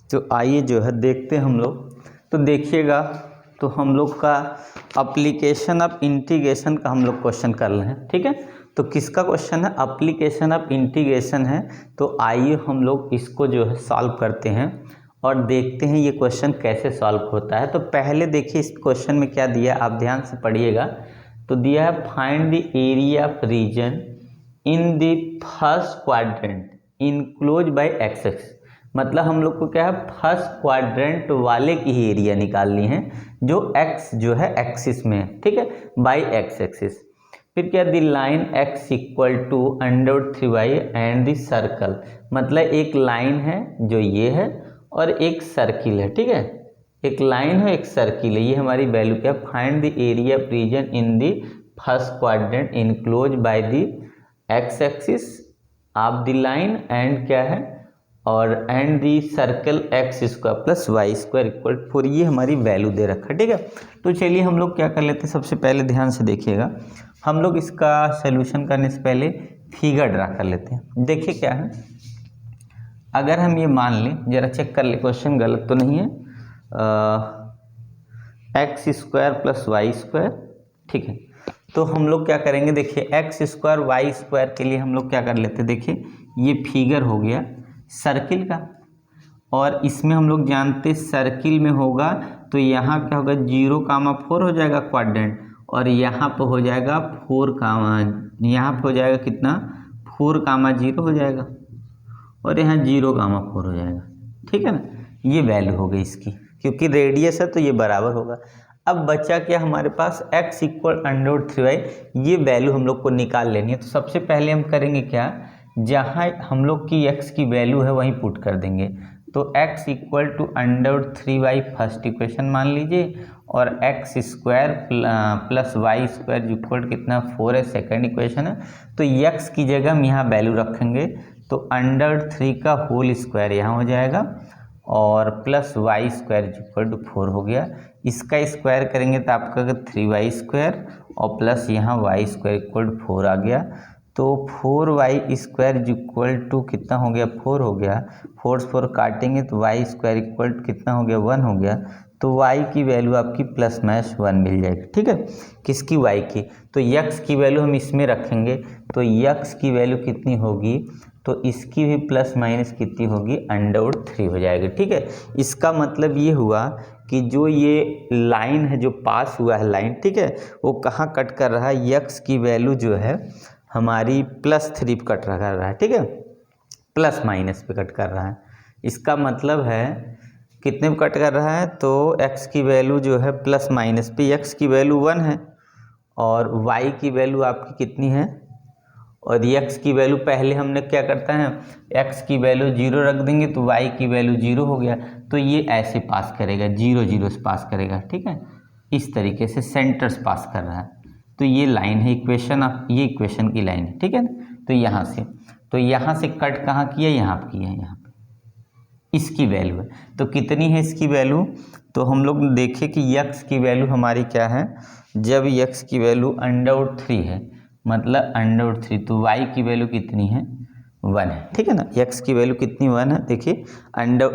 तो आइए जो है देखते हैं हम लोग। तो देखिएगा, तो हम लोग का एप्लीकेशन ऑफ इंटीग्रेशन का हम लोग क्वेश्चन कर रहे हैं, ठीक है। तो किसका क्वेश्चन है? एप्लीकेशन ऑफ इंटीग्रेशन है। तो आइए हम लोग इसको जो है सॉल्व करते हैं और देखते हैं ये क्वेश्चन कैसे सॉल्व होता है। तो पहले देखिए इस क्वेश्चन में क्या दिया है, आप ध्यान से पढ़िएगा। तो दिया है find the area of region in the first quadrant enclose by x axis. मतलब हम लोग को क्या है, फर्स्ट क्वाड्रेंट वाले की ही एरिया निकालनी है जो एक्स जो है एक्सिस में है, ठीक है, बाय एक्स एक्सिस। फिर क्या, the line X equal to √3y and the circle. मतलब एक लाइन है जो ये है और एक सर्किल है, ठीक है, एक लाइन है एक सर्किल है। ये हमारी वैल्यू क्या, find the area of region in the first quadrant enclose by the x axis of the line and क्या है, और and the circle x square plus y square equal 4। ये हमारी वैल्यू दे रखा है, ठीक है। तो चलिए हम लोग क्या कर लेते हैं, सबसे पहले ध्यान से देखिएगा, हम लोग इसका सलूशन करने से पहले फिगर ड्रा कर लेते हैं। देखिए क्या है, अगर हम ये मान लें, जरा चेक कर ले क्वेश्चन गलत तो नहीं है, x square plus y square, ठीक है। तो हम लोग क्या करेंगे, देखिए एक्स स्क्वायर वाई स्क्वायर के लिए हम लोग क्या कर लेते हैं, देखिए ये फिगर हो गया सर्किल का, और इसमें हम लोग जानते सर्किल में होगा तो यहाँ क्या होगा, 0,4 हो जाएगा क्वाड्रेंट, और यहाँ पे हो जाएगा 4, यहाँ पे हो जाएगा कितना, 4,0 हो जाएगा, और यहाँ 0,4 हो जाएगा, ठीक है ना। ये वैल्यू हो गई इसकी, क्योंकि रेडियस है तो ये बराबर होगा। अब बचा क्या हमारे पास, x इक्वल √3y, ये वैल्यू हम लोग को निकाल लेनी है। तो सबसे पहले हम करेंगे क्या, जहाँ हम लोग की x की वैल्यू है वहीं पुट कर देंगे। तो x equal to √3y first equation मान लीजिए, और x square plus y square equal कितना 4 है, सेकेंड इक्वेशन है। तो x की जगह हम यहाँ वैल्यू रखेंगे, तो √3 का होल स्क्वायर यहाँ हो जाएगा, और plus y square equal to 4 हो गया। इसका स्क्वायर करेंगे तो आपका 3y स्क्वायर और प्लस यहाँ वाई स्क्वायर इक्वल टू 4 आ गया। तो 4y स्क्वायर इक्वल टू कितना हो गया, 4 हो गया। 4 से 4 काटेंगे तो y स्क्वायर इक्वल टू कितना हो गया, 1 हो गया। तो y की वैल्यू आपकी प्लस माइनस 1 मिल जाएगी, ठीक है। किसकी, y की। तो x की वैल्यू हम इसमें रखेंगे, तो x की वैल्यू कितनी होगी, तो इसकी भी प्लस माइनस कितनी होगी, √3 हो जाएगी, ठीक है। इसका मतलब ये हुआ कि जो ये लाइन है जो पास हुआ है लाइन, ठीक है, वो कहाँ कट कर रहा है, x की वैल्यू जो है हमारी +3 पे कट कर रहा है, ठीक है, प्लस माइनस पे कट कर रहा है। इसका मतलब है कितने पे कट कर रहा है, तो x की वैल्यू जो है प्लस माइनस पे, x की वैल्यू 1 है और y की वैल्यू आपकी कितनी है, और x की वैल्यू पहले हमने क्या करता है, x की वैल्यू 0 रख देंगे तो y की वैल्यू 0 हो गया। तो ये ऐसे पास करेगा, 0 0 से पास करेगा, ठीक है, इस तरीके से सेंटर से पास कर रहा है। तो ये लाइन है इक्वेशन, ये इक्वेशन की लाइन है, ठीक है ना। तो यहाँ से कट कहाँ किया, यहाँ पे किया, यहाँ पे इसकी वैल्यू है। तो कितनी है इसकी वैल्यू, तो हम लोग देखें कि x की वैल्यू हमारी क्या है, जब x की वैल्यू √3 है, मतलब √3, तो y की वैल्यू कितनी है, 1 है, ठीक है ना। x की वैल्यू कितनी, 1 है। देखिए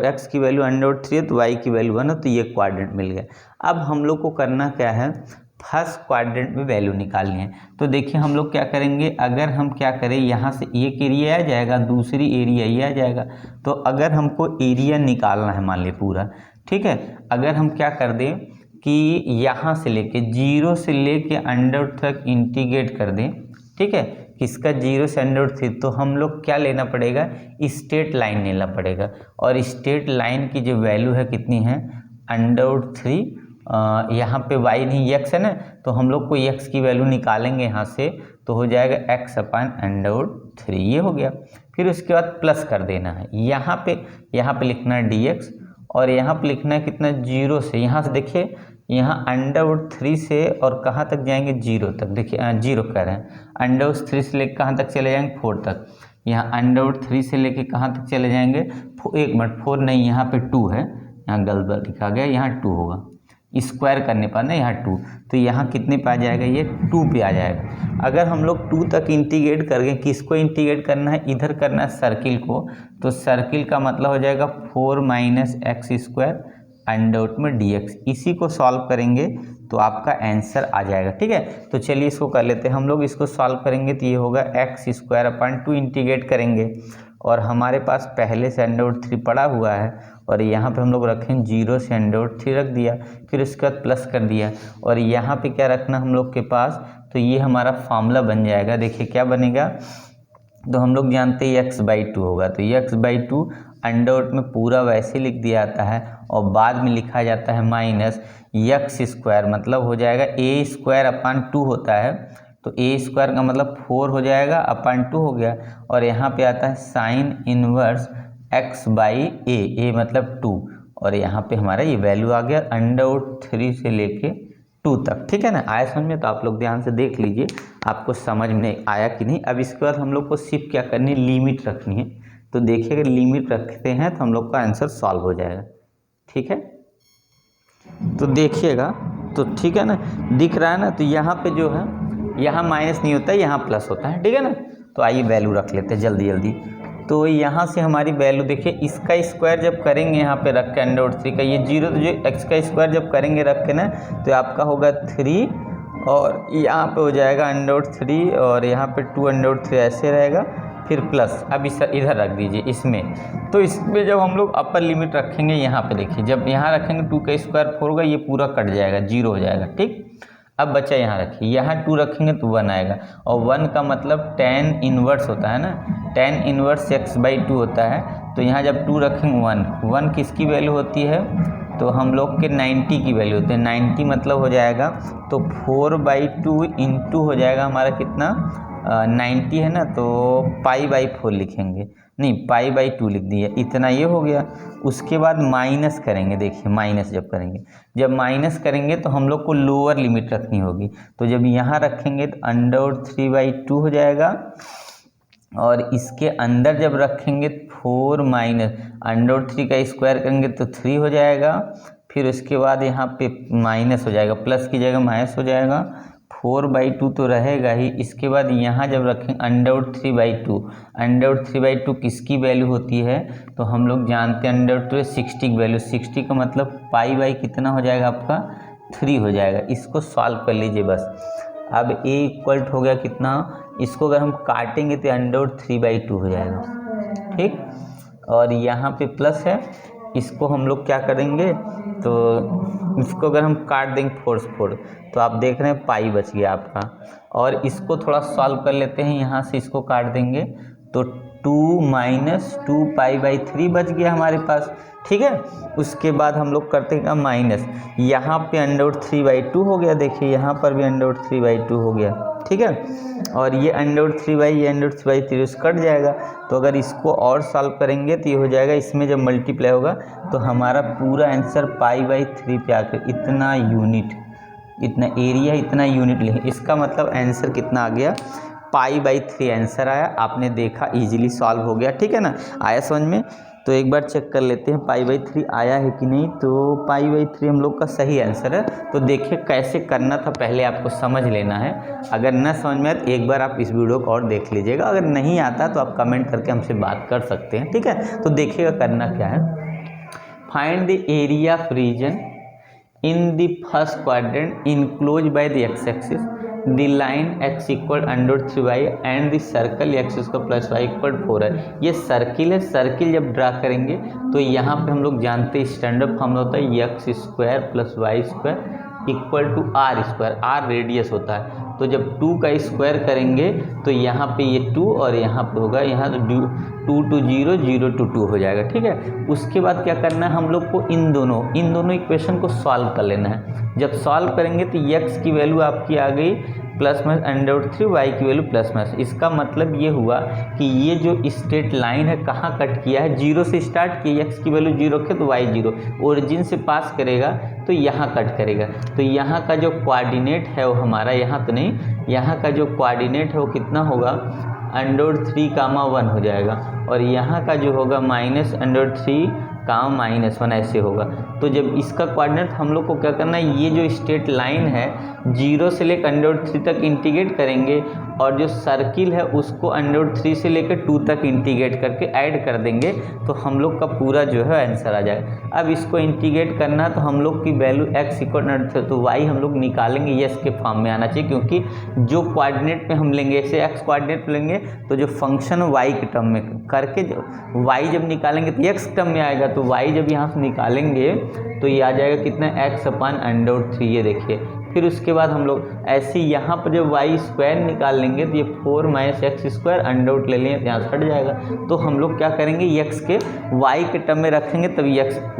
x की वैल्यू √3 है तो y की वैल्यू 1 है, तो ये क्वाड्रेंट मिल गया। अब हम लोग को करना क्या है, फर्स्ट क्वाड्रेंट में वैल्यू निकालनी है। तो देखिए हम लोग क्या करेंगे, अगर हम क्या करें, यहाँ से एक एरिया आ जाएगा, दूसरी एरिया ये आ जाएगा। तो अगर हमको एरिया निकालना है मान लीजिए पूरा, ठीक है, अगर हम क्या कर दें कि यहाँ से लेके 0 से लेके अंडर तक इंटीग्रेट कर दें, ठीक है, किसका 0 से √3, तो हम लोग क्या लेना पड़ेगा, स्ट्रेट लाइन लेना पड़ेगा, और स्ट्रेट लाइन की जो वैल्यू है कितनी है, √3, यहाँ पे y नहीं x है ना, तो हम लोग को x की वैल्यू निकालेंगे यहाँ से, तो हो जाएगा x/√3, ये हो गया। फिर उसके बाद प्लस कर देना है, यहाँ पे लिखना है dx, और यहाँ पे लिखना है कितना, 0 से, यहाँ से देखिए यहाँ √3 से और कहाँ तक जाएंगे, 0 तक। देखिए 0 कह रहे हैं, √3 से लेकर कहाँ तक चले जाएंगे, 4 तक। यहाँ √3 से लेके कहाँ तक चले जाएंगे, 1 मिनट, 4 नहीं, यहाँ पे 2 है, यहाँ गलत लिखा गया, यहाँ 2 होगा, स्क्वायर करने पर ना यहाँ 2, तो यहाँ कितने पे आ जाएगा, ये 2 पे आ जाएगा। अगर हम लोग 2 तक इंटीग्रेट करेंगे, किसको इंटीग्रेट करना है, इधर करना है सर्किल को, तो सर्किल का मतलब हो जाएगा 4 माइनस एक्स स्क्वायर अंडर में dx। इसी को सॉल्व करेंगे तो आपका आंसर आ जाएगा। ठीक है, तो चलिए इसको कर लेते हैं हम लोग। इसको सॉल्व करेंगे तो ये होगा एक्स स्क्वायर अपन 2 इंटीग्रेट करेंगे, और हमारे पास पहले से √3 पड़ा हुआ है, और यहाँ पे हम लोग रखें 0 से √3 रख दिया, फिर उसके बाद प्लस कर दिया, और यहाँ पे क्या रखना हम लोग के पास, तो ये हमारा फार्मूला बन जाएगा। देखिए क्या बनेगा, तो हम लोग जानते हैं x/2 होगा, तो x/2 अंडर में पूरा वैसे लिख दिया जाता है, और बाद में लिखा जाता है माइनस एक्स स्क्वायर, मतलब हो जाएगा a स्क्वायर अपन 2 होता है, तो a स्क्वायर का मतलब 4 हो जाएगा अपन 2 हो गया, और यहाँ पे आता है साइन इनवर्स x/a, a मतलब 2, और यहाँ पे हमारा ये वैल्यू आ गया √3 से लेके 2 तक। ठीक है ना, आया समझ में? तो आप लोग ध्यान से देख लीजिए आपको समझ में आया कि नहीं। अब इसके बाद हम लोग को सिर्फ क्या करनी है, लिमिट रखनी है। तो देखिए अगर लिमिट रखते हैं तो हम लोग का आंसर सॉल्व हो जाएगा। ठीक है, तो देखिएगा, तो ठीक है ना, दिख रहा है ना, तो यहाँ पे जो है यहाँ माइनस नहीं होता है, यहाँ प्लस होता है। ठीक है ना, तो आइए वैल्यू रख लेते हैं जल्दी जल्दी। तो यहाँ से हमारी वैल्यू देखिए, इसका स्क्वायर जब करेंगे यहाँ पे रख के √3 का, ये 0, तो जो x का स्क्वायर जब करेंगे रख के ना, तो आपका होगा 3, और यहाँ पे हो जाएगा √3, और यहाँ पे 2 √3 ऐसे रहेगा, फिर प्लस। अब इस इधर रख दीजिए इसमें, तो इसमें जब हम लोग अपर लिमिट रखेंगे यहाँ पे देखिए, जब यहाँ रखेंगे 2 का स्क्वायर 4 होगा, ये पूरा कट जाएगा, 0 हो जाएगा। ठीक, अब बच्चा यहाँ रखिए, यहाँ 2 रखेंगे तो 1 आएगा, और 1 का मतलब tan इनवर्स होता है ना, tan इनवर्स x/2 होता है, तो यहाँ जब 2 रखेंगे 1 किसकी वैल्यू होती है, तो हम लोग के 90 की वैल्यू होती है। 90 मतलब हो जाएगा, तो 4/2 इंटू हो जाएगा हमारा कितना, 90 है ना, तो π/4 लिखेंगे, नहीं π/2 लिख दिया, इतना ये हो गया। उसके बाद माइनस करेंगे, देखिए माइनस जब करेंगे, जब माइनस करेंगे तो हम लोग को लोअर लिमिट रखनी होगी, तो जब यहाँ रखेंगे तो √3/2 हो जाएगा, और इसके अंदर जब रखेंगे 4 माइनस √3 का स्क्वायर करेंगे तो 3 हो जाएगा, फिर उसके बाद यहाँ पे माइनस हो जाएगा, प्लस की जगह माइनस हो जाएगा, 4/2 तो रहेगा ही। इसके बाद यहाँ जब रखें √3/2 किसकी वैल्यू होती है, तो हम लोग जानते हैं √3 60 की वैल्यू, 60 का मतलब π/ कितना हो जाएगा आपका 3 हो जाएगा। इसको सॉल्व कर लीजिए बस। अब a इक्वल हो गया कितना, इसको अगर हम काटेंगे तो √3/2 हो जाएगा। ठीक, और यहाँ पे प्लस है, इसको हम लोग क्या करेंगे, तो इसको अगर हम काट देंगे 4 तो आप देख रहे हैं पाई बच गया आपका, और इसको थोड़ा सॉल्व कर लेते हैं, यहाँ से इसको काट देंगे तो 2 माइनस 2π/3 बच गया हमारे पास। ठीक है, उसके बाद हम लोग करते हैं माइनस, यहाँ पे √3/2 हो गया, देखिए यहाँ पर भी √3/2 हो गया। ठीक है, और ये √3/3 कट जाएगा, तो अगर इसको और सॉल्व करेंगे तो ये हो जाएगा, इसमें जब मल्टीप्लाई होगा तो हमारा पूरा आंसर π/3 पे आकर इतना यूनिट, इतना एरिया, इतना यूनिट लिखे, इसका मतलब आंसर कितना आ गया, π/3 आंसर आया। आपने देखा इजीली सॉल्व हो गया। ठीक है ना, आया समझ में? तो एक बार चेक कर लेते हैं π/3 आया है कि नहीं। तो π/3 हम लोग का सही आंसर है। तो देखिए कैसे करना था, पहले आपको समझ लेना है। अगर न समझ में आए तो एक बार आप इस वीडियो को और देख लीजिएगा, अगर नहीं आता तो आप कमेंट करके हमसे बात कर सकते हैं। ठीक है, तो देखिएगा करना क्या है। Find the area of region in the first quadrant enclosed by the x-axis, the line x equal √3y and the circle x square plus y equal 4 है। ये सर्किल है, सर्किल जब ड्रा करेंगे तो यहाँ पे हम लोग जानते हैं स्टैंडर्ड फॉर्मूला होता है x square plus y square equal to r square, r radius होता है। तो जब 2 का स्क्वायर करेंगे तो यहाँ पे ये 2 और यहाँ पे होगा, यहाँ तो 2 to 0 0 to 2 हो जाएगा। ठीक है, उसके बाद क्या करना है, हम लोग को इन दोनों इक्वेशन को सॉल्व कर लेना है। जब सॉल्व करेंगे तो x की वैल्यू आपकी आ गई प्लस माइनस √3, y की वैल्यू प्लस माइनस। इसका मतलब ये हुआ कि ये जो स्ट्रेट लाइन है कहाँ कट किया है, 0 से स्टार्ट किया, x की वैल्यू 0 रखे तो y 0, ओरिजिन से पास करेगा तो यहाँ कट करेगा। तो यहाँ का जो कोऑर्डिनेट है वो हमारा, यहाँ तो नहीं, यहाँ का जो कोऑर्डिनेट है वो कितना होगा, √3, 1 हो जाएगा, और यहाँ का जो होगा -√3, काम -1 ऐसे होगा। तो जब इसका कोऑर्डिनेट हम लोग को क्या करना है, ये जो स्ट्रेट लाइन है 0 से लेकर √3 तक इंटीग्रेट करेंगे और जो सर्किल है उसको √3 से लेकर 2 तक इंटीग्रेट करके ऐड कर देंगे तो हम लोग का पूरा जो है आंसर आ जाएगा। अब इसको इंटीग्रेट करना तो हम लोग की वैल्यू x = तो y हम लोग निकालेंगे यस के फॉर्म में आना चाहिए, क्योंकि जो कोऑर्डिनेट पे हम लेंगे, ऐसे x कोऑर्डिनेट लेंगे तो जो फंक्शन y के टर्म में करके y जब निकालेंगे तो x टर्म में आएगा, तो y जब यहाँ से निकालेंगे तो ये आ जाएगा कितना x/√3, ये देखिए। फिर उसके बाद हम लोग ऐसे यहाँ पर जब y² निकाल लेंगे तो ये 4 - x² अंडर ले लेंगे तो यहाँ से हट जाएगा। तो हम लोग क्या करेंगे, x के y के टर्म में रखेंगे तभी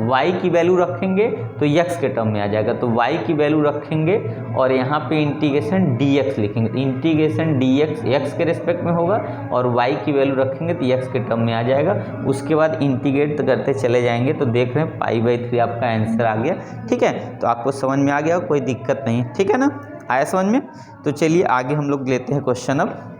y की वैल्यू रखेंगे तो x के टर्म में आ जाएगा। तो y की वैल्यू रखेंगे और यहाँ पे इंटीग्रेशन dx लिखेंगे, तो इंटीग्रेशन dx x के रिस्पेक्ट में होगा और y की वैल्यू रखेंगे तो x के टर्म में आ जाएगा। उसके बाद इंटीग्रेट करते चले जाएंगे तो देख रहे हैं π/3 आपका आंसर आ गया। ठीक है, तो आपको समझ में आ गया, कोई दिक्कत नहीं, ठीक है ना, आया समझ में। तो चलिए आगे हम लोग लेते हैं क्वेश्चन अब।